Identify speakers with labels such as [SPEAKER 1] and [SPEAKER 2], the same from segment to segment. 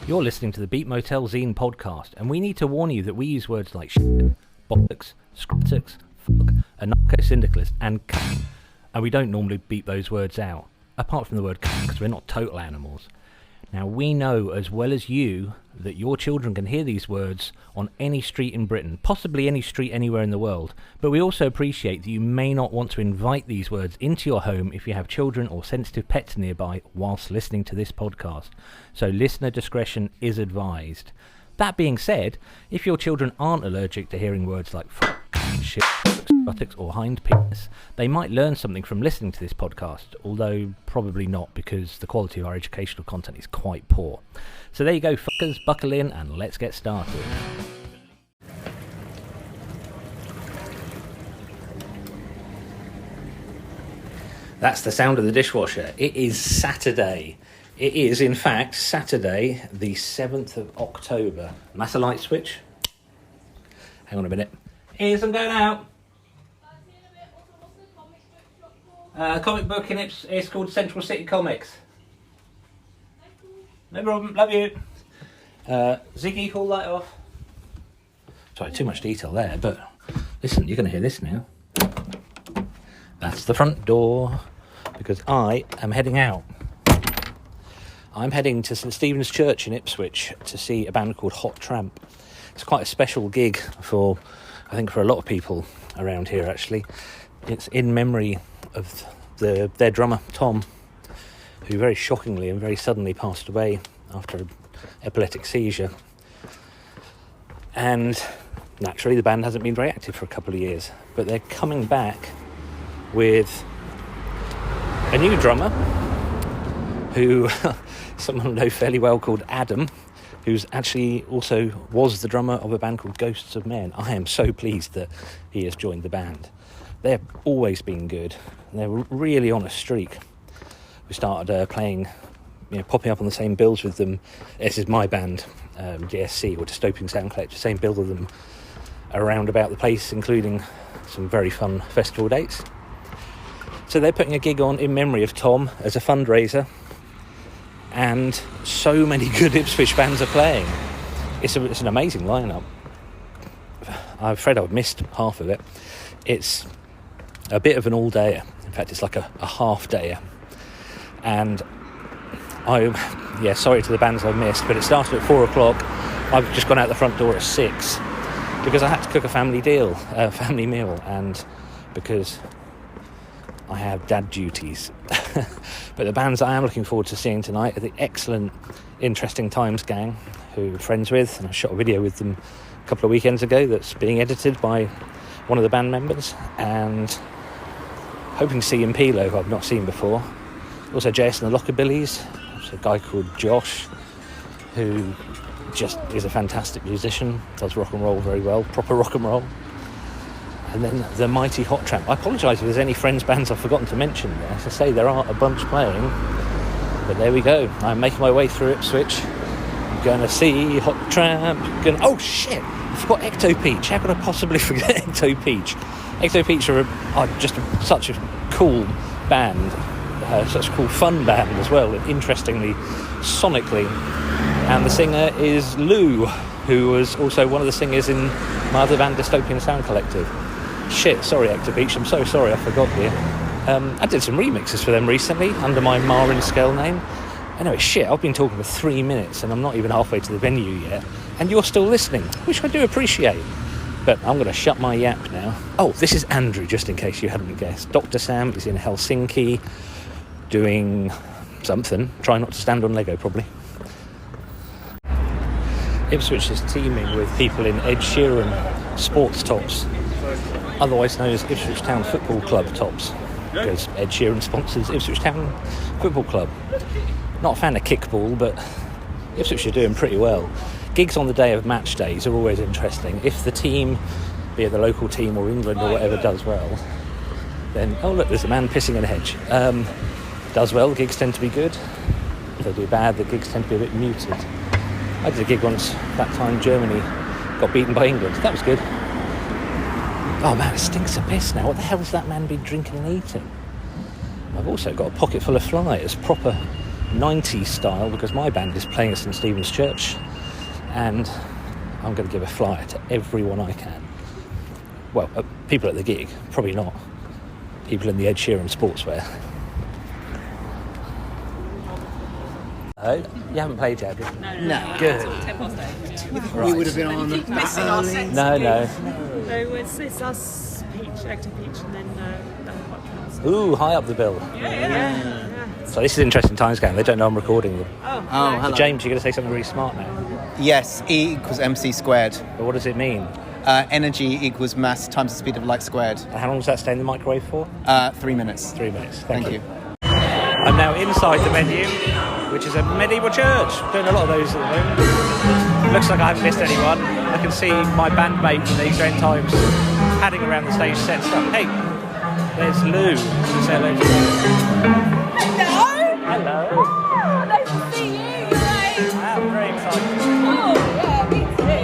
[SPEAKER 1] You're listening to the Beat Motel Zine podcast, and we need to warn you that we use words like shit, bollocks, scrotix, fuck, anarcho-syndicalist, and cunt, and we don't normally beep those words out, apart from the word cunt, because we're not total animals. Now, we know as well as you that your children can hear these words on any street in Britain, possibly any street anywhere in the world, but we also appreciate that you may not want to invite these words into your home if you have children or sensitive pets nearby whilst listening to this podcast. So listener discretion is advised. That being said, if your children aren't allergic to hearing words like fuck, shit, buttocks or hind penis, they might learn something from listening to this podcast, although probably not, because the quality of our educational content is quite poor. So there you go, fuckers, buckle in and let's get started. That's the sound of the dishwasher. It is Saturday. It is, in fact, Saturday, the 7th of October. And that's a light switch. Hang on a minute. Here's I'm going out. Comic book in Ipswich. It's called Central City Comics. No problem. Love you. Ziggy, call light off. Sorry, too much detail there, but listen, you're going to hear this now. That's the front door, because I am heading out. I'm heading to St Stephen's Church in Ipswich to see a band called Hot Tramp. It's quite a special gig for, I think, for a lot of people around here, actually. It's in memory of their drummer, Tom, who very shockingly and very suddenly passed away after an epileptic seizure. And naturally, the band hasn't been very active for a couple of years, but they're coming back with a new drummer who someone I know fairly well called Adam, who's actually also was the drummer of a band called Ghosts of Men. I am so pleased that he has joined the band. They've always been good. They're really on a streak. We started playing, popping up on the same bills with them. This is my band, JS, or Dystopian Sound Collector, same bill with them around about the place, including some very fun festival dates. So they're putting a gig on in memory of Tom as a fundraiser, and so many good Ipswich bands are playing. It's an amazing lineup. I'm afraid I've missed half of it. It's a bit of an all-dayer. In fact, it's like a half-dayer. And sorry to the bands I've missed, but it started at 4 o'clock. I've just gone out the front door at 6 because I had to cook a family meal, and because I have dad duties. But the bands I am looking forward to seeing tonight are the excellent Interesting Times gang, who I'm friends with, and I shot a video with them a couple of weekends ago that's being edited by one of the band members, and hoping to see Impilo, who I've not seen before. Also JS The Lockerbillies. There's a guy called Josh, who just is a fantastic musician, does rock and roll very well, proper rock and roll. And then the mighty Hot Tramp. I apologise if there's any friends bands I've forgotten to mention there. As I say, there are a bunch playing, but there we go. I'm making my way through Ipswich. I'm going to see Hot Tramp. Oh shit! I forgot Ecto Peach. How could I possibly forget Ecto Peach? Ecto Peach are just such a cool band, such a cool fun band as well, and interestingly, sonically. And the singer is Lou, who was also one of the singers in my other band, Dystopian Sound Collective. Shit, sorry Ecto Peach, I'm so sorry I forgot you. I did some remixes for them recently under my Marin Scale name. Anyway, shit, I've been talking for 3 minutes and I'm not even halfway to the venue yet, and you're still listening, which I do appreciate. But I'm going to shut my yap now. Oh, this is Andrew, just in case you hadn't guessed. Dr. Sam is in Helsinki doing something. Try not to stand on Lego, probably. Ipswich is teeming with people in Ed Sheeran sports tops, otherwise known as Ipswich Town Football Club tops, because Ed Sheeran sponsors Ipswich Town Football Club. Not a fan of kickball, but Ipswich are doing pretty well. Gigs on the day of match days are always interesting. If the team, be it the local team or England or whatever, does well, then, oh look, there's a man pissing in a hedge. Does well, gigs tend to be good. If they do bad, the gigs tend to be a bit muted. I did a gig once, that time Germany got beaten by England. That was good. Oh man, it stinks of piss now. What the hell's that man been drinking and eating? I've also got a pocket full of flies, proper 90s style, because my band is playing at St Stephen's Church, and I'm going to give a flyer to everyone I can. Well, people at the gig, probably not. People in the Ed Sheeran sportswear. Oh, you haven't played yet, have you?
[SPEAKER 2] No.
[SPEAKER 1] Good.
[SPEAKER 2] 10 past 8.
[SPEAKER 1] Right.
[SPEAKER 3] We would have been on
[SPEAKER 2] Keep missing our sets.
[SPEAKER 1] No.
[SPEAKER 4] So it's us, Peach, Ecto Peach, and then Hot Tramp.
[SPEAKER 1] Ooh, high up the bill.
[SPEAKER 4] Yeah.
[SPEAKER 1] So this is interesting times game. They don't know I'm recording them.
[SPEAKER 4] Oh,
[SPEAKER 3] hello.
[SPEAKER 1] So James, you're going to say something really smart now.
[SPEAKER 3] Yes, E equals MC squared.
[SPEAKER 1] But what does it mean?
[SPEAKER 3] Energy equals mass times the speed of light squared.
[SPEAKER 1] How long does that stay in the microwave for?
[SPEAKER 3] 3 minutes.
[SPEAKER 1] 3 minutes.
[SPEAKER 3] Thank you.
[SPEAKER 1] I'm now inside the venue, which is a medieval church. Doing a lot of those at the moment. Looks like I haven't missed anyone. I can see my bandmate from these end times padding around the stage set stuff. Hey, there's Lou. Say hello to Lou. Hello.
[SPEAKER 5] Nice to see you. Like,
[SPEAKER 1] I'm very excited.
[SPEAKER 5] oh, yeah, me too.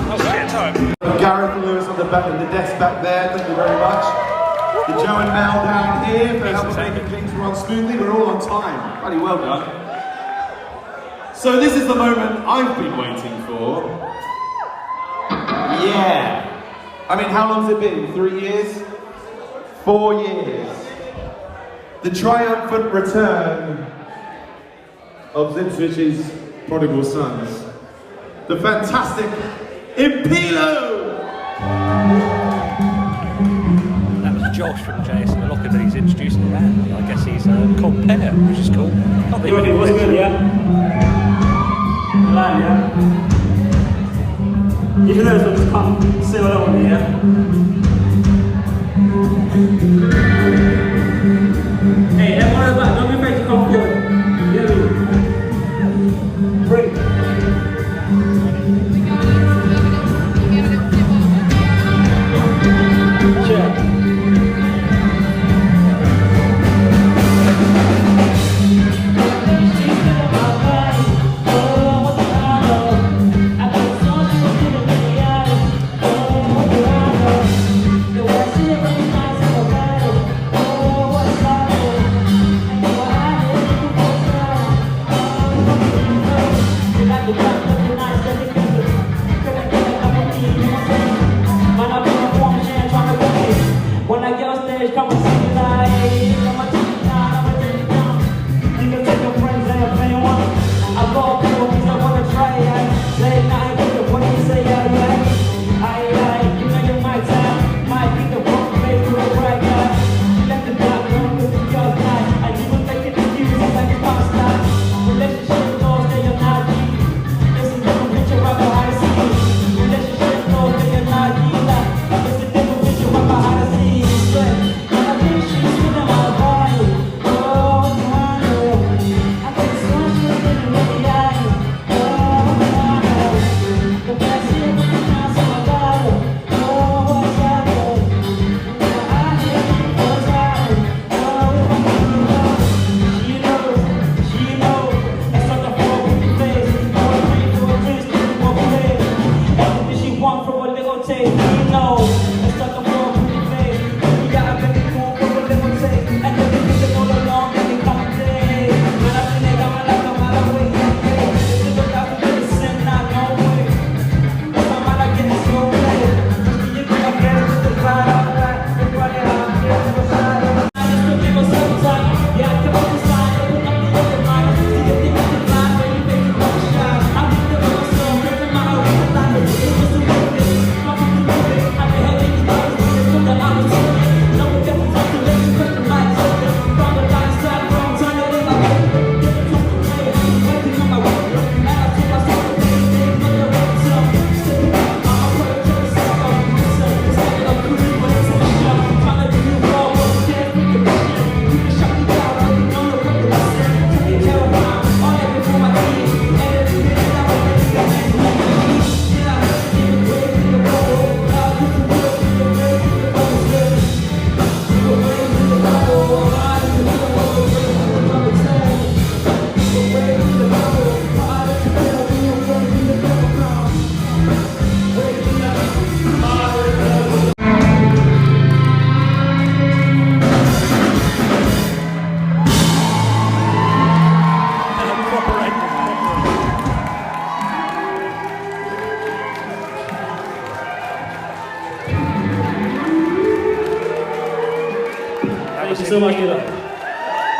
[SPEAKER 1] Oh, shit, sorry.
[SPEAKER 6] Gareth and Lewis on the desk back there, thank you very much. To Joe and Mel down here for helping making things run smoothly. We're all on time. Bloody well done. So this is the moment I've been waiting for. Yeah. I mean, how long's it been? 3 years? 4 years. The triumphant return of Ipswich's prodigal sons. The fantastic Impilo!
[SPEAKER 1] That was Josh from JS The Lockerbillies introducing the band. I guess he's a compere, which is cool. Can't believe it.
[SPEAKER 7] What's good, yeah? Line, yeah? You can always just come sing along with me, yeah? Hey, everyone at the back, don't be afraid to come forward. Yeah, bring.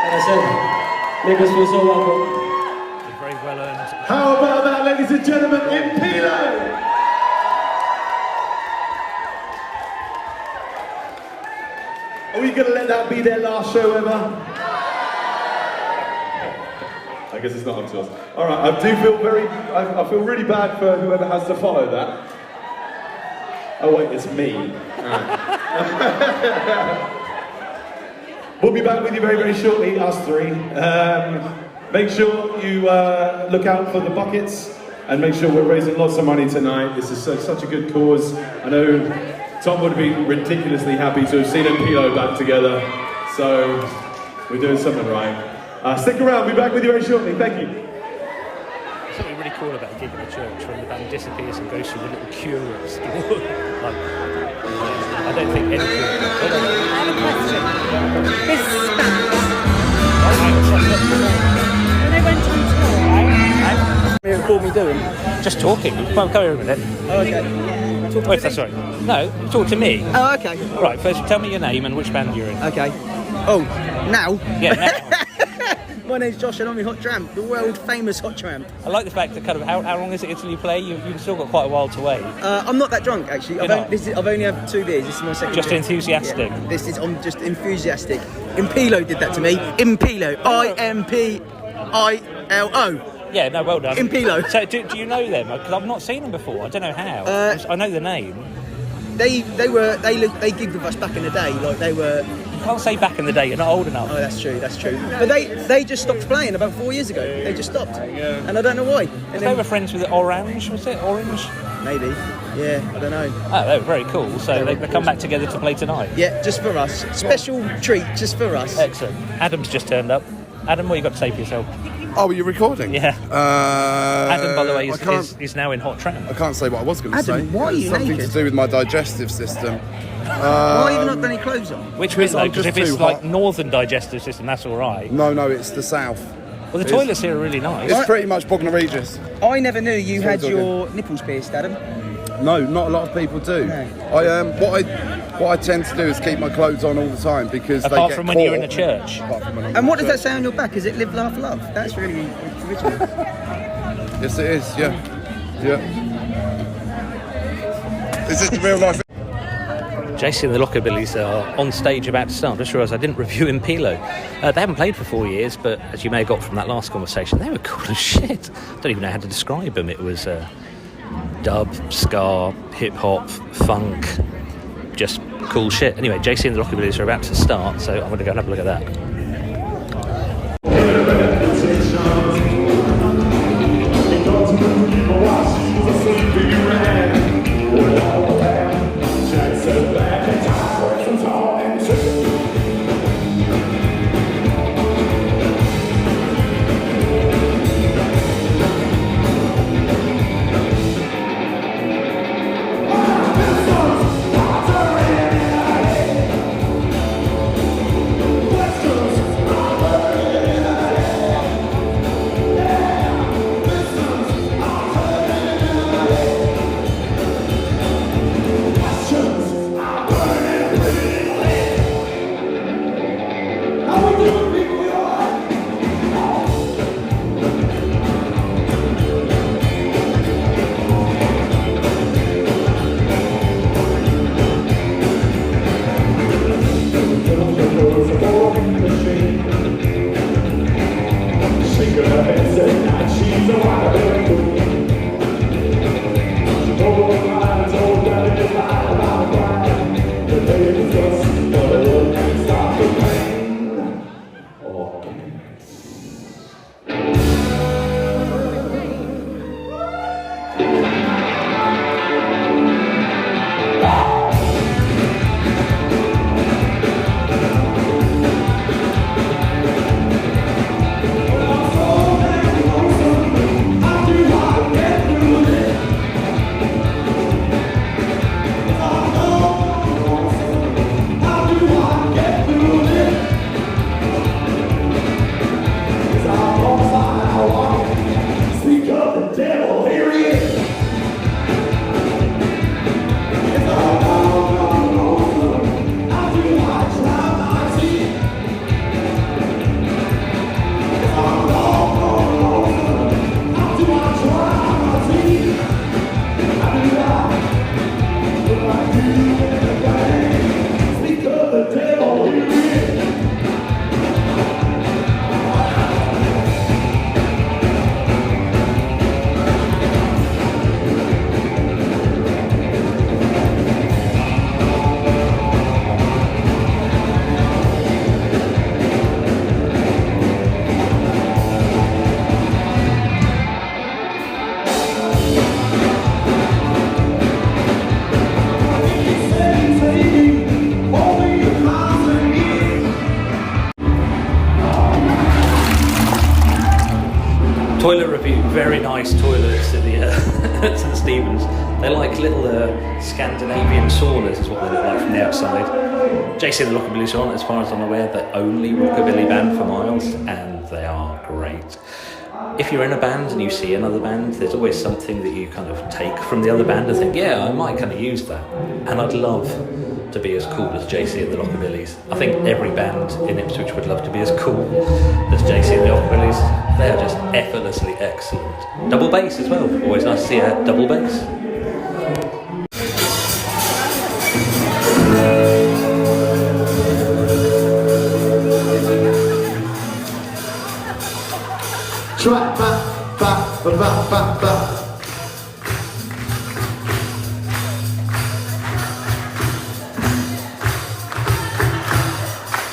[SPEAKER 7] I said, make us feel so welcome.
[SPEAKER 1] Very well earned.
[SPEAKER 6] How about that, ladies and gentlemen, Impilo? Are we going to let that be their last show ever? I guess it's not up to us. All right, I do feel I feel really bad for whoever has to follow that. Oh wait, it's me. We'll be back with you very, very shortly, us three. Make sure you look out for the buckets and make sure we're raising lots of money tonight. This is such a good cause. I know Tom would be ridiculously happy to have seen Impilo back together. So we're doing something right. Stick around, we'll be back with you very shortly. Thank you.
[SPEAKER 1] Something really cool about a gig in a church when the band disappears and goes through the little cure store. Like, I don't think any cure.
[SPEAKER 4] I have a question. This band, when they went on tour,
[SPEAKER 1] What record me doing? Just talking. Well, come here a minute.
[SPEAKER 8] Oh, okay.
[SPEAKER 1] Oh, if that's right. No, talk to me.
[SPEAKER 8] Oh, okay.
[SPEAKER 1] Right, first tell me your name and which band you're in.
[SPEAKER 8] Okay. Oh, now?
[SPEAKER 1] Yeah, now.
[SPEAKER 8] My name's Josh and I'm in Hot Tramp, the world famous Hot Tramp.
[SPEAKER 1] I like the fact that kind of how long is it until you play? You've still got quite a while to wait.
[SPEAKER 8] I'm not that drunk actually. I've only had 2 beers. This is my second.
[SPEAKER 1] Just
[SPEAKER 8] beer.
[SPEAKER 1] enthusiastic.
[SPEAKER 8] Yeah, I'm just enthusiastic. Impilo did that to me. Impilo. Impilo.
[SPEAKER 1] Yeah, no, well done.
[SPEAKER 8] Impilo.
[SPEAKER 1] So do you know them? Because I've not seen them before. I don't know how. I know the name.
[SPEAKER 8] They gigged with us back in the day. Like they were.
[SPEAKER 1] You can't say back in the day. You're not old enough.
[SPEAKER 8] Oh, that's true. But they just stopped playing about 4 years ago. They just stopped, and I don't know why. And
[SPEAKER 1] They were friends with Orange, was it? Orange?
[SPEAKER 8] Maybe. Yeah, I don't know.
[SPEAKER 1] Oh, they were very cool. So they come back together to play tonight.
[SPEAKER 8] Yeah, just for us. Special treat, just for us.
[SPEAKER 1] Excellent. Adam's just turned up. Adam, what you got to say for yourself?
[SPEAKER 9] Oh, are you recording?
[SPEAKER 1] Yeah. Adam, by the way,
[SPEAKER 9] I
[SPEAKER 1] is now in Hot Tramp.
[SPEAKER 9] I can't say what I was going to say.
[SPEAKER 8] Adam, why are you
[SPEAKER 9] Something
[SPEAKER 8] naked?
[SPEAKER 9] to do with my digestive system.
[SPEAKER 8] Why have you not got any clothes on?
[SPEAKER 1] Which bit though?
[SPEAKER 9] I'm
[SPEAKER 1] Because
[SPEAKER 9] just
[SPEAKER 1] if it's
[SPEAKER 9] too
[SPEAKER 1] like
[SPEAKER 9] hot.
[SPEAKER 1] northern digestive system, that's all right.
[SPEAKER 9] No, it's the south.
[SPEAKER 1] Well, the toilets here are really nice.
[SPEAKER 9] It's pretty much Bognor Regis.
[SPEAKER 8] I never knew you had
[SPEAKER 9] Sounds
[SPEAKER 8] your nipples pierced, Adam.
[SPEAKER 9] No, not a lot of people do.
[SPEAKER 8] No.
[SPEAKER 9] What I tend to do is keep my clothes on all the time because they
[SPEAKER 1] Apart
[SPEAKER 9] get
[SPEAKER 1] from when you're in a
[SPEAKER 9] caught.
[SPEAKER 1] church.
[SPEAKER 9] Apart from when I'm
[SPEAKER 8] And
[SPEAKER 9] in
[SPEAKER 8] what
[SPEAKER 9] a
[SPEAKER 8] does that
[SPEAKER 9] church.
[SPEAKER 8] say on your back? Is it live, laugh, love? That's really original.
[SPEAKER 9] Yes, it is. Yeah. Is this the real life?
[SPEAKER 1] JS The Lockerbillies are on stage about to start. Just realised I didn't review Impilo. They haven't played for 4 years, but as you may have got from that last conversation, they were cool as shit. I don't even know how to describe them. It was dub, ska, hip-hop, funk, just cool shit. Anyway, JS The Lockerbillies are about to start, so I'm going to go and have a look at that. Toilet review, very nice toilets at the to the Stevens. They're like little Scandinavian saunas is what they look like from the outside. JC The Lockerbillies are, as far as I'm aware, the only rockabilly band for miles, and they are great. If you're in a band and you see another band, there's always something that you kind of take from the other band and think, yeah, I might kind of use that. And I'd love to be as cool as JC and the Lockerbillies. I think every band in Ipswich would love to be as cool as JC and the Lockerbillies. They are just effortlessly excellent. Double bass as well. Always nice to see a double bass.
[SPEAKER 6] Try ba ba ba ba ba ba.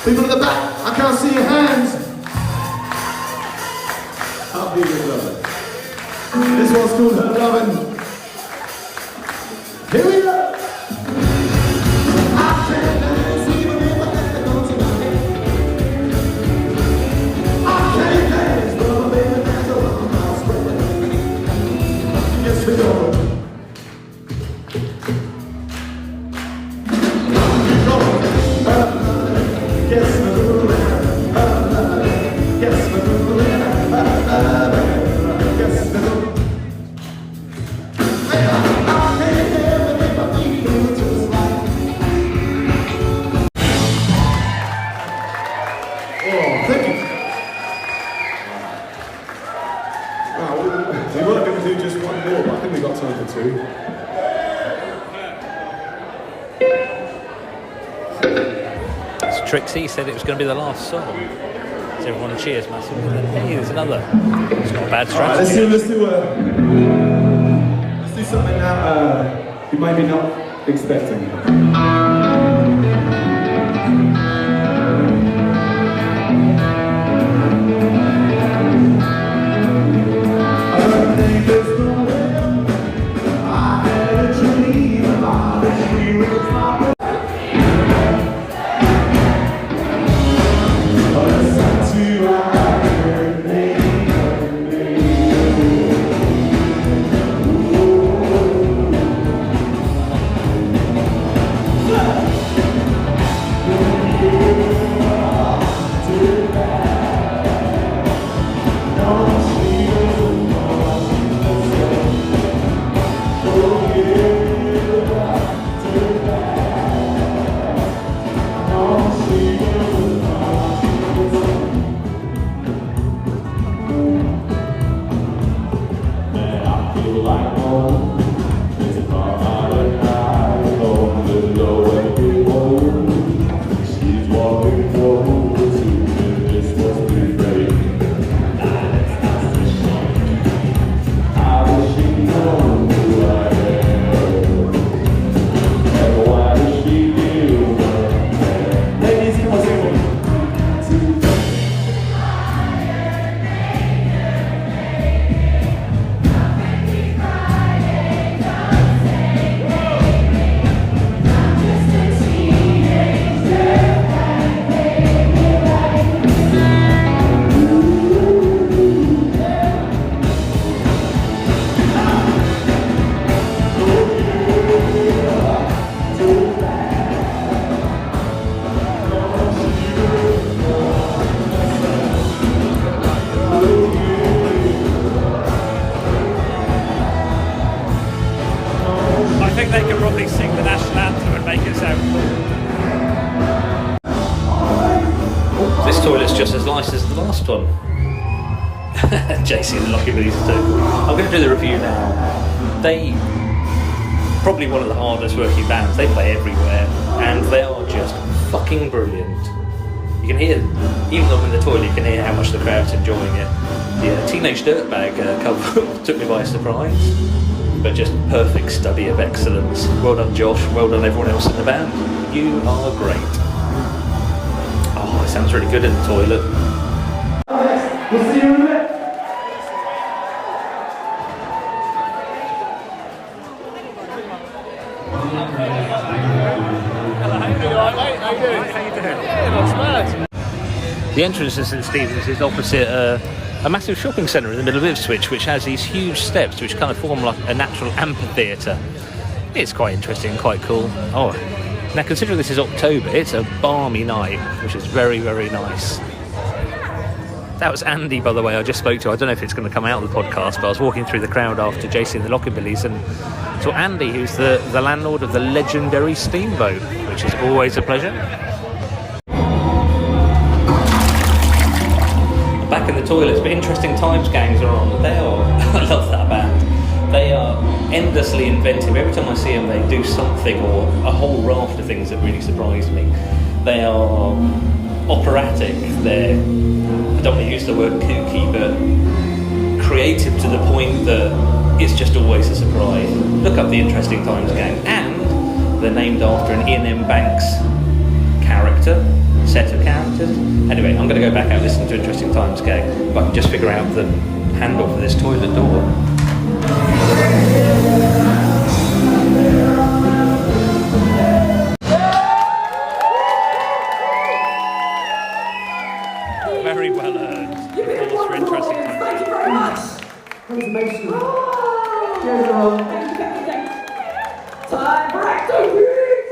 [SPEAKER 6] People in the back, I can't see your hands. I'll be your lover. This one's called Her Lovin'. Here we go. I can't dance even if I had to go tonight. I can't dance, but baby, that's a lot of my sweat. Yes, we go.
[SPEAKER 1] Trixie said it was going to be the last song. So everyone cheers massively. Hey, there's another. It's not a bad strategy.
[SPEAKER 6] Right, let's do something that you might be not expecting.
[SPEAKER 1] Just as nice as the last one. JC The Lockerbillies too. I'm going to do the review now. They probably one of the hardest working bands. They play everywhere and they are just fucking brilliant. You can hear, even though I'm in the toilet, you can hear how much the crowd's enjoying it. The Teenage Dirtbag cover took me by surprise, but just perfect study of excellence. Well done, Josh. Well done, everyone else in the band. You are great. Oh, it sounds really good in the toilet.
[SPEAKER 6] We'll see you in a bit.
[SPEAKER 1] The entrance to St Stephen's is opposite a massive shopping centre in the middle of Ipswich, which has these huge steps which kind of form like a natural amphitheatre. It's quite interesting and quite cool. Oh, now considering this is October, it's a balmy night, which is very, very nice. That was Andy, by the way, I just spoke to. I don't know if it's going to come out of the podcast, but I was walking through the crowd after JS The Lockerbillies and saw Andy, who's the landlord of the legendary Steamboat, which is always a pleasure. Back in the toilets, but Interesting Times gangs are on. They are, I love that band. They are endlessly inventive. Every time I see them, they do something or a whole raft of things that really surprise me. They are operatic. They're, I don't want to use the word kooky, but creative to the point that it's just always a surprise. Look up the Interesting Times gang, and they're named after an Ian M. Banks set of characters. Anyway, I'm going to go back out and listen to Interesting Times gang, if I can just figure out the handle for this toilet door. Very well earned. Applause for Interesting Times.
[SPEAKER 10] Thank you very much. Confirmation. Cheers, everyone. Time for Ecto Peach.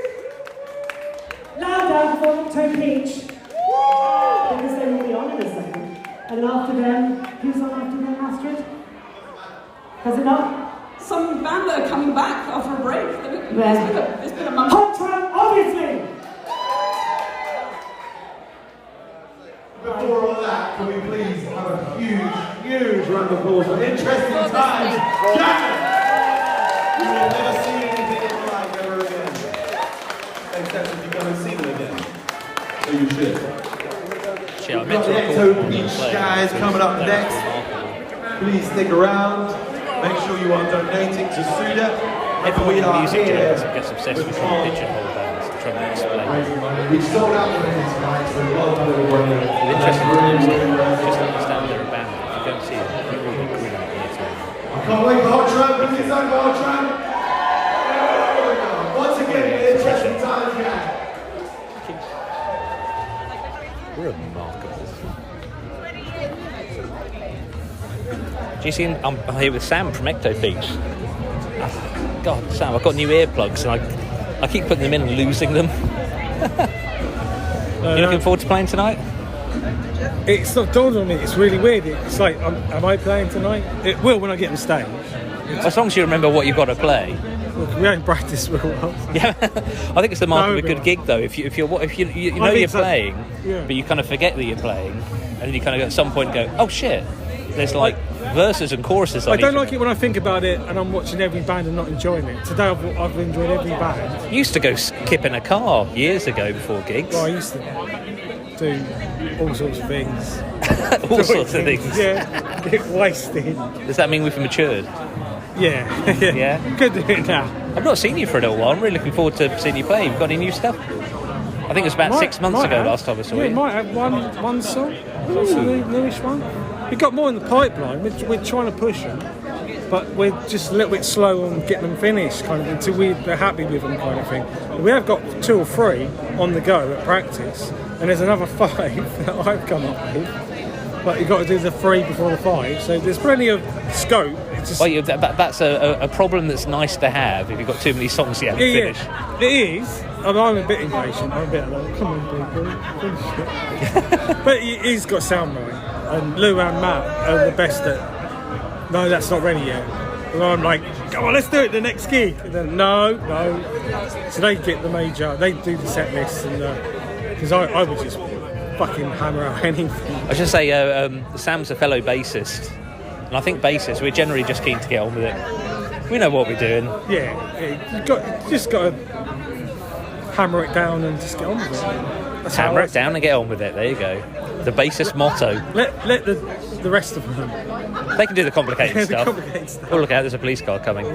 [SPEAKER 11] Loud for Ecto Peach. Because they will be on in a second. And then after them, who's on after them, Astrid? Has it not?
[SPEAKER 10] Some band that are coming back after a break. It's been a month.
[SPEAKER 11] Hot Tramp, obviously!
[SPEAKER 6] Before all that, can we please have a huge round of applause for Interesting Times? You will never see anything in life ever again. Except if you go and see them again. So you should.
[SPEAKER 1] Yeah,
[SPEAKER 6] We've got the Ecto Peach guys coming up next. Please stick around. Make sure you are donating to Suda.
[SPEAKER 1] Everyone
[SPEAKER 6] We are
[SPEAKER 1] music
[SPEAKER 6] here
[SPEAKER 1] gets obsessed with pigeonhole bands and trying to explain.
[SPEAKER 6] We've sold out the event tonight, so well done everybody.
[SPEAKER 1] Interesting times, just understand they're a band. If you don't see it, you will be grinning at the time.
[SPEAKER 6] I can't wait for Hot Tramp. Bring this over, Hot Tramp. Once again, the Interesting Times gang.
[SPEAKER 1] Remarkable. Do you see? I'm here with Sam from Ecto Peach. Oh, God, Sam, I've got new earplugs and I keep putting them in and losing them. You looking forward to playing tonight?
[SPEAKER 12] It's not dawned on me. It's really weird. It's like, am I playing tonight? It will when I get on stage.
[SPEAKER 1] As long as you remember what you've got to play.
[SPEAKER 12] We don't practice real well.
[SPEAKER 1] Yeah, I think it's the mark of a good gig, though. If you know you're playing,
[SPEAKER 12] yeah.
[SPEAKER 1] But you kind of forget that you're playing, and then you kind of at some point go, oh shit, there's like verses and choruses.
[SPEAKER 12] I don't like it when I think about it and I'm watching every band and not enjoying it. Today I've enjoyed every band.
[SPEAKER 1] You used to go skip in a car years ago before gigs.
[SPEAKER 12] Well, I used to do all sorts of things.
[SPEAKER 1] All sorts of things.
[SPEAKER 12] Yeah, get wasted.
[SPEAKER 1] Does that mean we've matured?
[SPEAKER 12] Yeah.
[SPEAKER 1] Yeah?
[SPEAKER 12] Could do it now.
[SPEAKER 1] I've not seen you for a little while. I'm really looking forward to seeing you play. You've got any new stuff? I think it was about 6 months ago last time I saw you.
[SPEAKER 12] Might have one song. That's a newish one. We've got more in the pipeline. We're trying to push them, but we're just a little bit slow on getting them finished, kind of, until we're happy with them, kind of thing. But we have got 2 or 3 on the go at practice, and there's another 5 that I've come up with. But you've got to do the 3 before the 5, so there's plenty of scope.
[SPEAKER 1] Well, that's a problem that's nice to have if you've got too many songs you haven't finished.
[SPEAKER 12] It is. I'm a bit impatient. I'm a bit like, come on, people. But he's got sound right. And Lou and Matt are the best at, no, that's not ready yet. And I'm like, come on, let's do it the next gig. And then, no. So they get the major, they do the set list. Because I would just fucking hammer out anything.
[SPEAKER 1] I should say, Sam's a fellow bassist. And I think bassists, we're generally just keen to get on with it. We know what we're doing.
[SPEAKER 12] Yeah, you just got to hammer it down and just get on with it.
[SPEAKER 1] Hammer it down and get on with it. There you go. The bassist motto.
[SPEAKER 12] Let the rest of them.
[SPEAKER 1] They can do the complicated stuff. Oh, look out, there's a police car coming.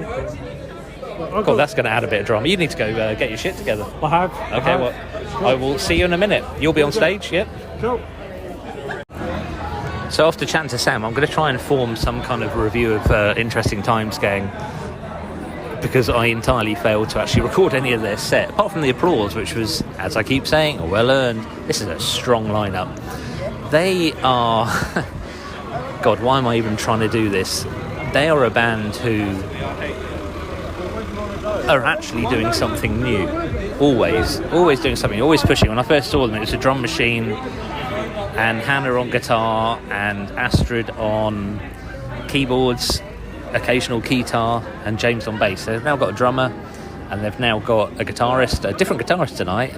[SPEAKER 1] Cool, that's going to add a bit of drama. You need to go get your shit together.
[SPEAKER 12] I have.
[SPEAKER 1] Okay, well, I will see you in a minute. You'll be on stage, yep?
[SPEAKER 12] Cool.
[SPEAKER 1] So after chatting to Sam, I'm going to try and form some kind of review of Interesting Times gang, because I entirely failed to actually record any of their set, apart from the applause, which was, as I keep saying, well earned. This is a strong lineup. They are God, why am I even trying to do this? They are a band who are actually doing something new. Always doing something, always pushing. When I first saw them, it was a drum machine and Hannah on guitar and Astrid on keyboards, occasional guitar, and James on bass. They've now got a drummer and they've now got a guitarist, a different guitarist tonight.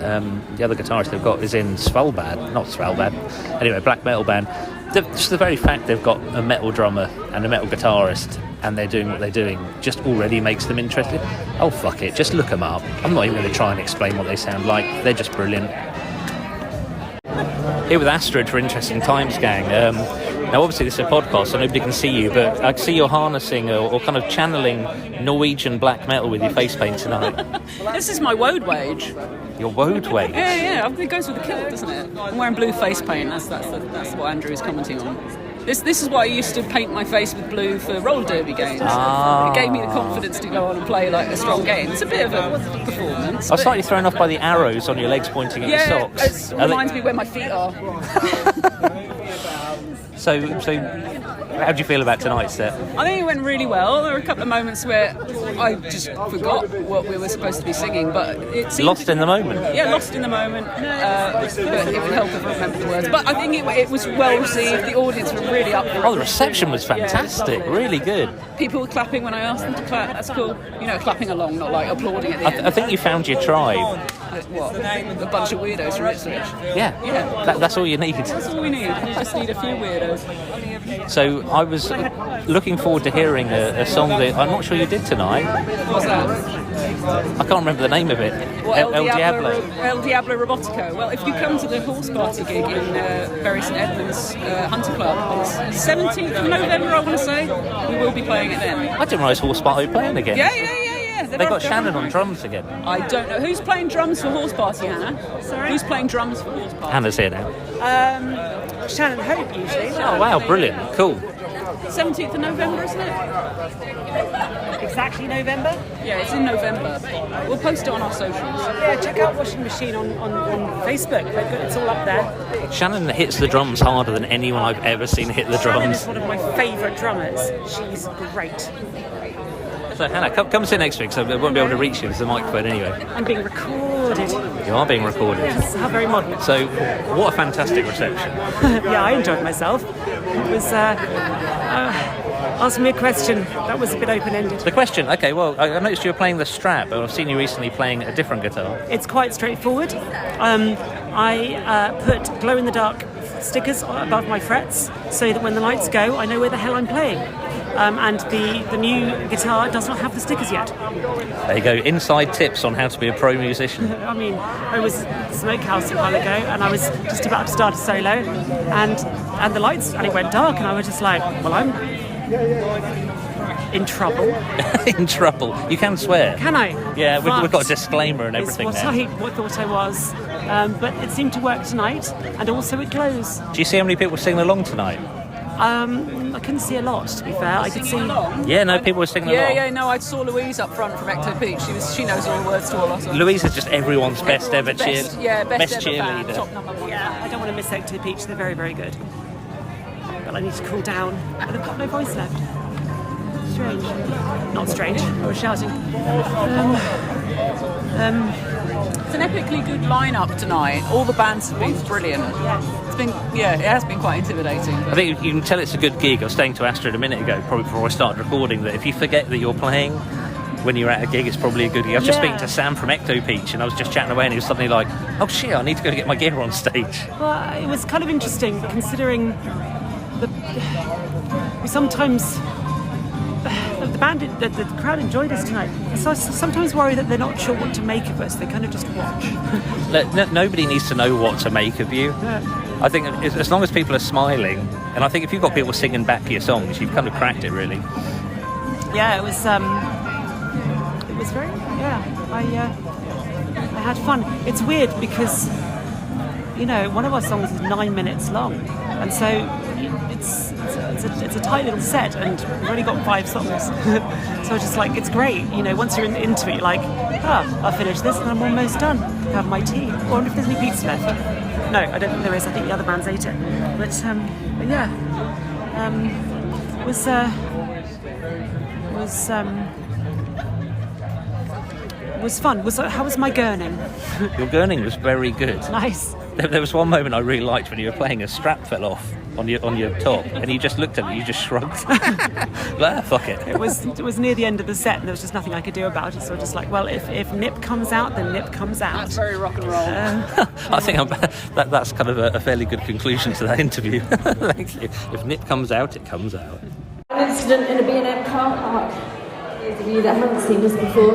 [SPEAKER 1] The other guitarist they've got is in Svalbard, anyway, black metal band. Just the very fact they've got a metal drummer and a metal guitarist and they're doing what they're doing just already makes them interested. Oh, fuck it, just look them up. I'm not even going to try and explain what they sound like. They're just brilliant. Here with Astrid for Interesting Times, gang. Now, obviously, this is a podcast, so nobody can see you, but I can see you're harnessing or kind of channeling Norwegian black metal with your face paint tonight.
[SPEAKER 2] This is my woad wage.
[SPEAKER 1] Your woad wage?
[SPEAKER 2] Yeah. I think it goes with the kilt, doesn't it? I'm wearing blue face paint. That's what Andrew is commenting on. This is why I used to paint my face with blue for roller derby games. It gave me the confidence to go on and play like a strong game. It's a bit of a performance.
[SPEAKER 1] I was slightly thrown off by the arrows on your legs pointing at your socks.
[SPEAKER 2] It reminds me where my feet are.
[SPEAKER 1] So how do you feel about tonight's set?
[SPEAKER 2] I think it went really well. There were a couple of moments where I just forgot what we were supposed to be singing, but it's
[SPEAKER 1] lost in the moment.
[SPEAKER 2] Yeah, lost in the moment. But it would help if I remembered the words. But I think it was well received. The audience were really up for it.
[SPEAKER 1] Oh, the reception was fantastic. Yeah. Really good.
[SPEAKER 2] People were clapping when I asked them to clap. That's cool. Clapping along, not like applauding at the end.
[SPEAKER 1] I think you found your tribe.
[SPEAKER 2] What? A bunch of weirdos from Ipswich.
[SPEAKER 1] Yeah. That's all you need.
[SPEAKER 2] That's all we need. We just need a few weirdos.
[SPEAKER 1] So I was looking forward to hearing a song that I'm not sure you did tonight.
[SPEAKER 2] What's that?
[SPEAKER 1] I can't remember the name of it.
[SPEAKER 2] El Diablo Robotico. Well, if you come to the Horse Party gig in Bury St Edmunds Hunter Club on the 17th of November, I want to say, we will be playing it then.
[SPEAKER 1] I didn't realise Horse Party were playing again.
[SPEAKER 2] Yeah.
[SPEAKER 1] They got Shannon on drums again.
[SPEAKER 2] I don't know. Who's playing drums for Horse Party, Hannah? Sorry? Who's playing drums for Horse Party?
[SPEAKER 1] Hannah's here now.
[SPEAKER 4] Shannon Hope, usually.
[SPEAKER 1] Oh, wow, brilliant. Cool.
[SPEAKER 2] 17th of November, isn't it?
[SPEAKER 4] Exactly November?
[SPEAKER 2] Yeah, it's in November. We'll post it on our socials.
[SPEAKER 4] Yeah, check out Washing Machine on Facebook. It's all up there.
[SPEAKER 1] Shannon hits the drums harder than anyone I've ever seen hit the drums.
[SPEAKER 4] Shannon is one of my favourite drummers. She's great.
[SPEAKER 1] So Hannah, come sit next to me because I won't be able to reach you with the microphone anyway.
[SPEAKER 4] I'm being recorded.
[SPEAKER 1] You are being recorded.
[SPEAKER 4] Yes, how very modern.
[SPEAKER 1] So, what a fantastic reception.
[SPEAKER 4] Yeah, I enjoyed myself. It was, ask me a question. That was a bit open-ended.
[SPEAKER 1] The question? Okay, well, I noticed you were playing the Strap, but I've seen you recently playing a different guitar.
[SPEAKER 4] It's quite straightforward. I put glow-in-the-dark stickers above my frets so that when the lights go, I know where the hell I'm playing. And the new guitar does not have the stickers yet.
[SPEAKER 1] There you go, inside tips on how to be a pro musician.
[SPEAKER 4] I mean, I was at the Smokehouse a while ago and I was just about to start a solo and the lights, and it went dark and I was just like, well, I'm in trouble.
[SPEAKER 1] In trouble? You can swear.
[SPEAKER 4] Can I?
[SPEAKER 1] Yeah, we've got a disclaimer and everything
[SPEAKER 4] what
[SPEAKER 1] now.
[SPEAKER 4] I thought I was. But it seemed to work tonight and also it glows.
[SPEAKER 1] Do you see how many people singing along tonight?
[SPEAKER 4] I couldn't see a lot, to be fair. I could see.
[SPEAKER 1] Yeah, no, people were singing along.
[SPEAKER 2] Yeah, no, I saw Louise up front from Ecto Peach. She knows all the words to all our songs.
[SPEAKER 1] Louise is just everyone's best ever
[SPEAKER 2] best
[SPEAKER 1] cheerleader.
[SPEAKER 2] Top number one.
[SPEAKER 4] Yeah, I don't want to miss Ecto Peach. They're very, very good. But I need to cool down. And I've got no voice left. Strange. Not strange. I was shouting.
[SPEAKER 2] It's an epically good lineup tonight. All the bands have been brilliant. It has been quite intimidating.
[SPEAKER 1] I think you can tell it's a good gig. I was saying to Astrid a minute ago, probably before I started recording, that if you forget that you're playing when you're at a gig, it's probably a good gig. I was just speaking to Sam from Ecto Peach and I was just chatting away and he was suddenly like, oh shit, I need to go get my gear on stage.
[SPEAKER 4] Well, it was kind of interesting considering we sometimes the crowd enjoyed us tonight. So I sometimes worry that they're not sure what to make of us. They kind of just watch.
[SPEAKER 1] Nobody needs to know what to make of you.
[SPEAKER 4] Yeah.
[SPEAKER 1] I think as long as people are smiling, and I think if you've got people singing back your songs, you've kind of cracked it, really.
[SPEAKER 4] Yeah, it was very. Yeah, I had fun. It's weird because one of our songs is 9 minutes long, and so it's a tight little set, and we've only got 5 songs. So it's just like, it's great, once you're into it, you're like, I'll finish this and I'm almost done. Have my tea. Or I wonder if there's any pizza left. No, I don't think there is. I think the other bands ate it. But yeah, was fun. How was my gurning?
[SPEAKER 1] Your gurning was very good.
[SPEAKER 4] Nice.
[SPEAKER 1] There was one moment I really liked when you were playing. A strap fell off on your top, and you just looked at me. You just shrugged. Fuck it.
[SPEAKER 4] It was near the end of the set, and there was just nothing I could do about it. So just like, well, if Nip comes out, then Nip comes out.
[SPEAKER 2] That's very rock and roll.
[SPEAKER 1] I think that's kind of a fairly good conclusion to that interview. Thank you. If Nip comes out, it comes out.
[SPEAKER 5] An incident in a B&M car park. Those of you that haven't seen this before.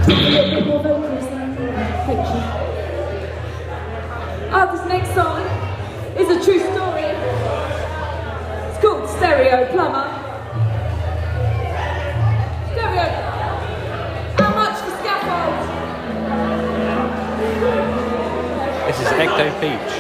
[SPEAKER 5] A little bit more vocals than thank you. This next song is a true story. It's called Stereo Plumber. Stereo. How much for scaffold?
[SPEAKER 1] This is Ecto Peach.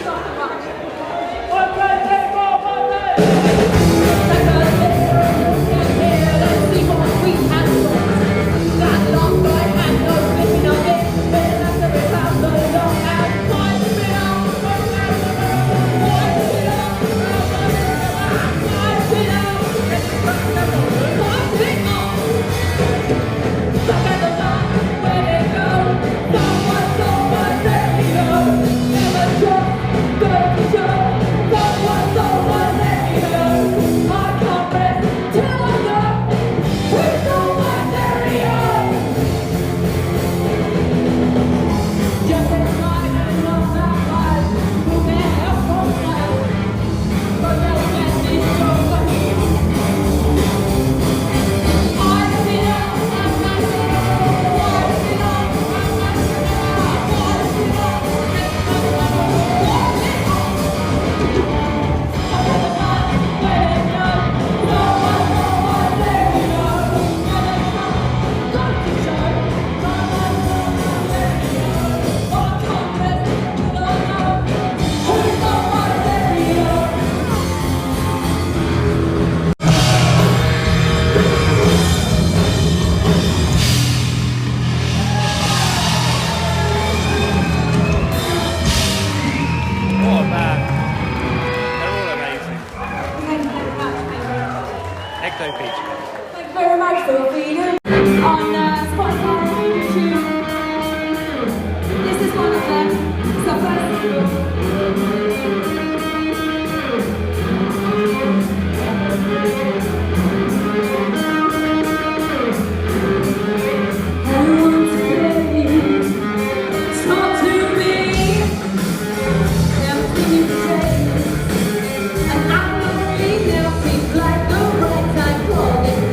[SPEAKER 5] Thank you very much for your feeding on Spotify, YouTube. This is one of them. It's our first single.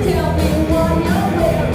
[SPEAKER 5] Tell me what you're wearing.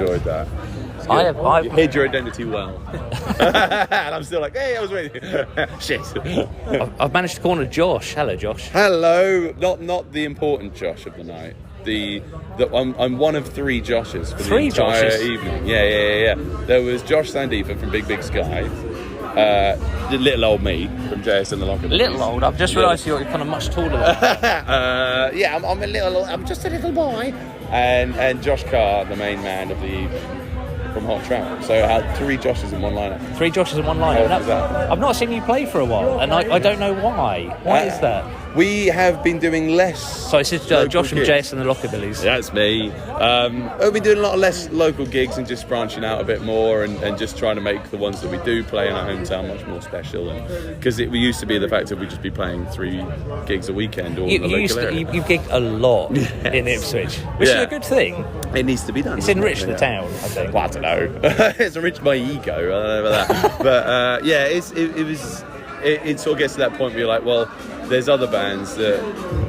[SPEAKER 13] enjoyed that.
[SPEAKER 1] I
[SPEAKER 13] You hid your identity well. And I'm still like, hey, I was waiting. Shit.
[SPEAKER 1] I've managed to corner Josh. Hello, Josh.
[SPEAKER 13] Hello. Not the important Josh of the night. I'm one of 3 Joshes for the entire evening. Yeah. There was Josh Sandifer from Big Big Sky. The little old me from JS and the Lockerbillies.
[SPEAKER 1] Little old? I've just realised you're kind of much taller than me.
[SPEAKER 13] Yeah, I'm just a little boy. And Josh Carr, the main man of the evening, from Hot Tramp. So I had 3 Joshes in one lineup.
[SPEAKER 1] 3 Joshes in one lineup?
[SPEAKER 13] How was that?
[SPEAKER 1] I've not seen you play for a while, and I don't know why. Why is that?
[SPEAKER 13] We have been doing less.
[SPEAKER 1] So it's just Josh from JS and the Lockerbillies.
[SPEAKER 13] That's me. We've been doing a lot of less local gigs and just branching out a bit more and just trying to make the ones that we do play in our hometown much more special. Because we used to be the fact that we'd just be playing 3 gigs a weekend all in the local area.
[SPEAKER 1] You gigged a lot in Ipswich, which is a good thing.
[SPEAKER 13] It needs to be done.
[SPEAKER 1] It's enriched the town, I think.
[SPEAKER 13] Well, I don't know. It's enriched my ego. I don't know about that. But yeah, it sort of gets to that point where you're like, well, there's other bands that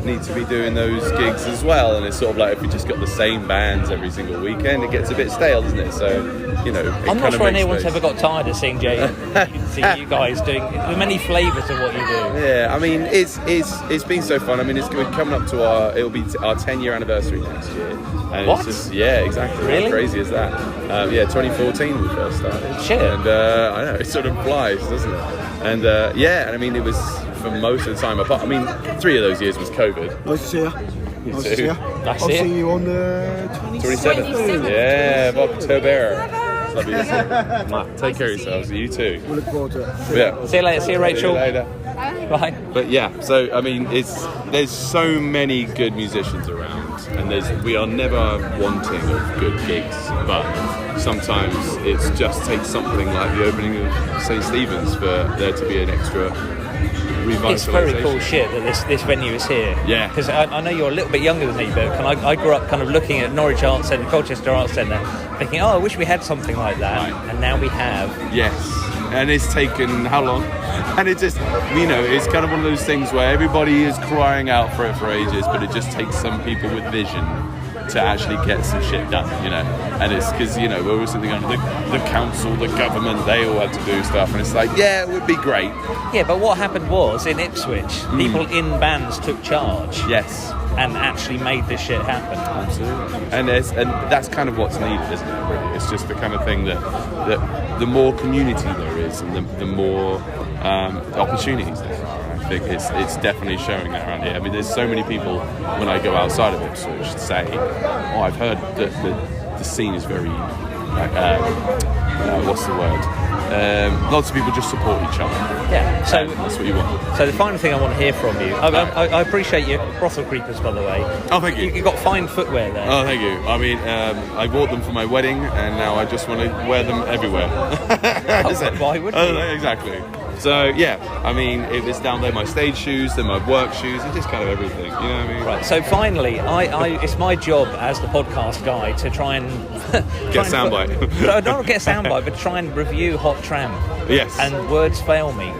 [SPEAKER 13] need to be doing those gigs as well, and it's sort of like if we just got the same bands every single weekend, it gets a bit stale, doesn't it? So, you know,
[SPEAKER 1] I'm not sure anyone's ever got tired of seeing you guys doing the many flavours of what you do.
[SPEAKER 13] Yeah, I mean, it's been so fun. I mean, we're coming up to it'll be our 10-year anniversary next year. And
[SPEAKER 1] what?
[SPEAKER 13] It's just, yeah, exactly.
[SPEAKER 1] Really?
[SPEAKER 13] How crazy is that? Yeah, 2014 we first started.
[SPEAKER 1] Shit.
[SPEAKER 13] And I know, it sort of flies, doesn't it? And yeah, and I mean, it was for most of the time. I mean, 3 of those years was COVID.
[SPEAKER 14] Nice to see you.
[SPEAKER 13] Nice to see you.
[SPEAKER 14] I'll see you on the
[SPEAKER 13] 27th. Yeah, of October. Lovely to see you. Take care of yourselves. You too.
[SPEAKER 14] We'll look forward to it.
[SPEAKER 13] Yeah.
[SPEAKER 1] See you later. See you, Rachel.
[SPEAKER 13] See you later.
[SPEAKER 1] Bye.
[SPEAKER 13] But yeah, so I mean, there's so many good musicians around, and we are never wanting of good gigs, but sometimes it just takes something like the opening of St. Stephen's for there to be an extra revitalisation.
[SPEAKER 1] It's very cool shit that this venue is here.
[SPEAKER 13] Yeah.
[SPEAKER 1] Because I know you're a little bit younger than me, but I grew up kind of looking at Norwich Arts Centre, Colchester Arts Centre, thinking, oh, I wish we had something like that. Right. And now we have.
[SPEAKER 13] Yes. And it's taken how long? And it just, you know, it's kind of one of those things where everybody is crying out for it for ages, but it just takes some people with vision to actually get some shit done, you know. And it's because, you know, we're always thinking the council, the government, they all had to do stuff, and it's like, yeah, it would be great.
[SPEAKER 1] Yeah, but what happened was in Ipswich, people in bands took charge.
[SPEAKER 13] Yes.
[SPEAKER 1] And actually made this shit happen.
[SPEAKER 13] Absolutely. And that's kind of what's needed, isn't it, really? It's just the kind of thing that the more community there is, and the more opportunities there are. I think it's definitely showing that around here. I mean, there's so many people when I go outside of Ipswich say, oh, I've heard that the scene is very, what's the word? Lots of people just support each other.
[SPEAKER 1] Yeah, so
[SPEAKER 13] that's what you want.
[SPEAKER 1] So the final thing I want to hear from you, I appreciate your brothel creepers, by the way.
[SPEAKER 13] Oh, thank you.
[SPEAKER 1] You got fine footwear there.
[SPEAKER 13] Oh, thank you. I mean, I bought them for my wedding, and now I just want to wear them everywhere.
[SPEAKER 1] Why wouldn't you?
[SPEAKER 13] Exactly. So yeah, I mean, if it's down there, my stage shoes, then my work shoes, and just kind of everything. You know what I mean?
[SPEAKER 1] Right. So finally, it's my job as the podcast guy to try and
[SPEAKER 13] get a soundbite.
[SPEAKER 1] Not get a soundbite, but try and review Hot Tramp.
[SPEAKER 13] Yes.
[SPEAKER 1] And words fail me.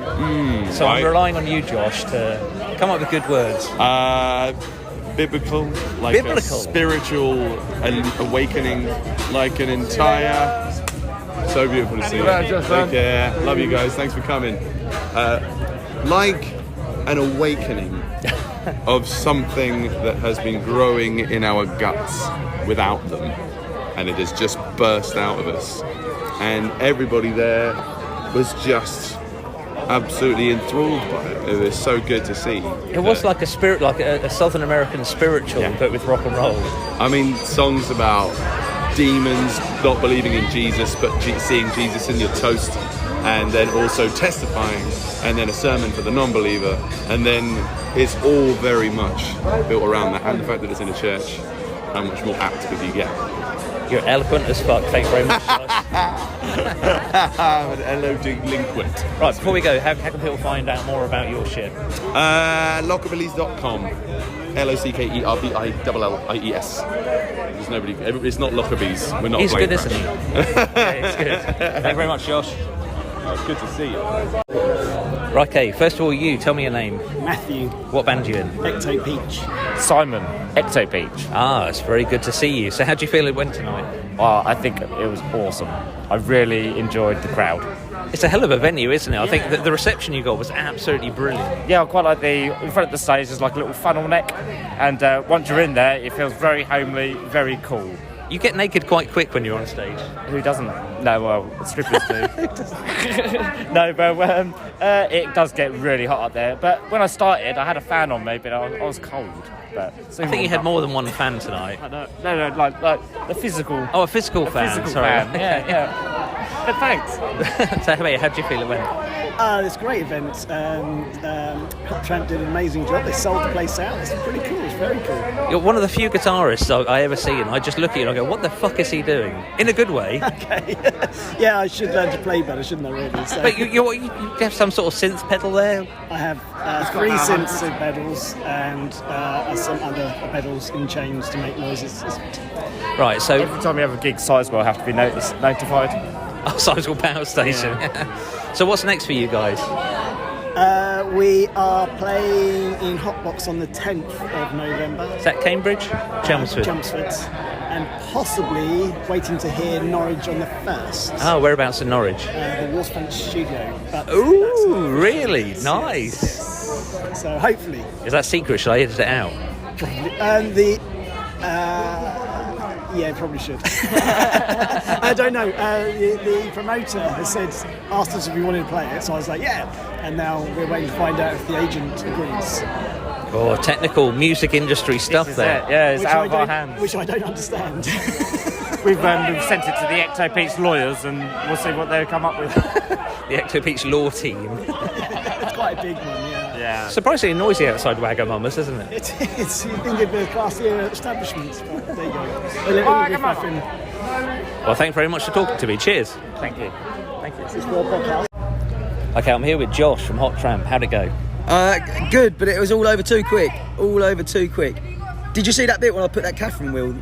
[SPEAKER 1] So I'm relying on you, Josh, to come up with good words.
[SPEAKER 13] Biblical, like a spiritual awakening, like an entire. So beautiful to see you. Take care. Love you guys. Thanks for coming. Like an awakening of something that has been growing in our guts without them, and it has just burst out of us. And everybody there was just absolutely enthralled by it. It was so good to see.
[SPEAKER 1] It was like a spirit, like a Southern American spiritual, but with rock and roll.
[SPEAKER 13] I mean, songs about demons not believing in Jesus, but seeing Jesus in your toast, and then also testifying, and then a sermon for the non-believer, and then it's all very much built around that, and the fact that it's in a church. How much more apt could you get?
[SPEAKER 1] You're eloquent as fuck. Thank you very much.
[SPEAKER 13] I'm an eloquent.
[SPEAKER 1] Right, before we go, how can people find out more about your shit?
[SPEAKER 13] Lockerbillies.com. LOCKERBILLIES. There's nobody. It's not Lockerbillies. We're not.
[SPEAKER 1] He's good, isn't he? Yeah, he's good. Thank you very much, Josh.
[SPEAKER 13] Oh, it's good to see you.
[SPEAKER 1] Right, okay, first of all, you, tell me your name.
[SPEAKER 15] Matthew.
[SPEAKER 1] What band are you in?
[SPEAKER 15] Ecto Peach.
[SPEAKER 16] Simon. Ecto Peach.
[SPEAKER 1] Ah, it's very good to see you. So how do you feel it went tonight?
[SPEAKER 16] Well, I think it was awesome. I really enjoyed the crowd.
[SPEAKER 1] It's a hell of a venue, isn't it? I think that the reception you got was absolutely brilliant.
[SPEAKER 16] Yeah, I quite like in front of the stage there's like a little funnel neck, and once you're in there it feels very homely, very cool.
[SPEAKER 1] You get naked quite quick when you're on stage.
[SPEAKER 16] Who doesn't? No, well, strippers do. No, but it does get really hot up there. But when I started, I had a fan on me, but I was cold. But
[SPEAKER 1] I think you had more than one fan tonight.
[SPEAKER 16] No, like the physical.
[SPEAKER 1] Oh, a physical fan.
[SPEAKER 16] Physical
[SPEAKER 1] sorry.
[SPEAKER 16] fan. Yeah. But thanks.
[SPEAKER 1] So, how do you feel it went?
[SPEAKER 15] It's a great event. Hot Tramp did an amazing job. They sold the place out. It's pretty cool. It's very cool.
[SPEAKER 1] You're one of the few guitarists I ever see, and I just look at you and I go, what the fuck is he doing? In a good way.
[SPEAKER 15] Okay. Yeah, I should learn to play better, shouldn't I, really? So.
[SPEAKER 1] But you have some sort of synth pedal there?
[SPEAKER 15] I have 3 synth pedals and some other pedals in chains to make noises.
[SPEAKER 1] Right, so...
[SPEAKER 16] Every time we have a gig, Sizewell have to be notified.
[SPEAKER 1] Oh, Sizewell Power Station.
[SPEAKER 15] Yeah.
[SPEAKER 1] So what's next for you guys?
[SPEAKER 15] We are playing in Hotbox on the 10th of November.
[SPEAKER 1] Is that Cambridge? Chelmsford.
[SPEAKER 15] Chelmsford. And possibly waiting to hear Norwich on the 1st.
[SPEAKER 1] Oh, whereabouts in Norwich?
[SPEAKER 15] The Waterfront Studio.
[SPEAKER 1] Ooh, really? Nice.
[SPEAKER 15] Yes. So hopefully.
[SPEAKER 1] Is that secret? Should I edit it out?
[SPEAKER 15] Probably. Yeah, probably should. I don't know. The promoter has asked us if we wanted to play it, so I was like, yeah. And now we're waiting to find out if the agent agrees.
[SPEAKER 1] Oh, technical music industry stuff there.
[SPEAKER 16] Yeah, it's out of our hands.
[SPEAKER 15] Which I don't understand.
[SPEAKER 16] We've sent it to the Ecto Peach lawyers, and we'll see what they come up with.
[SPEAKER 1] The Ecto Peach law team.
[SPEAKER 15] It's quite a big one, yeah.
[SPEAKER 1] Surprisingly noisy outside Wagamama's, isn't it?
[SPEAKER 15] It is. You think of the classier establishments, but there you go.
[SPEAKER 1] Well, thanks very much for talking to me. Cheers.
[SPEAKER 16] Thank you.
[SPEAKER 15] This is your podcast.
[SPEAKER 1] Okay, I'm here with Josh from Hot Tramp. How'd it go?
[SPEAKER 8] Good, but it was all over too quick. Did you see that bit when I put that Catherine wheel in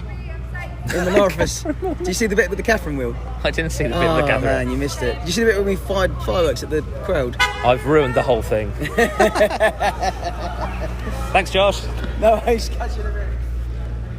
[SPEAKER 8] the orifice? Did you see the bit with the Catherine wheel?
[SPEAKER 1] I didn't see the bit with the Catherine.
[SPEAKER 8] Oh man, you missed it. Did you see the bit when we fired fireworks at the crowd?
[SPEAKER 1] I've ruined the whole thing. Thanks, Josh.
[SPEAKER 8] No worries. Catch you in a bit.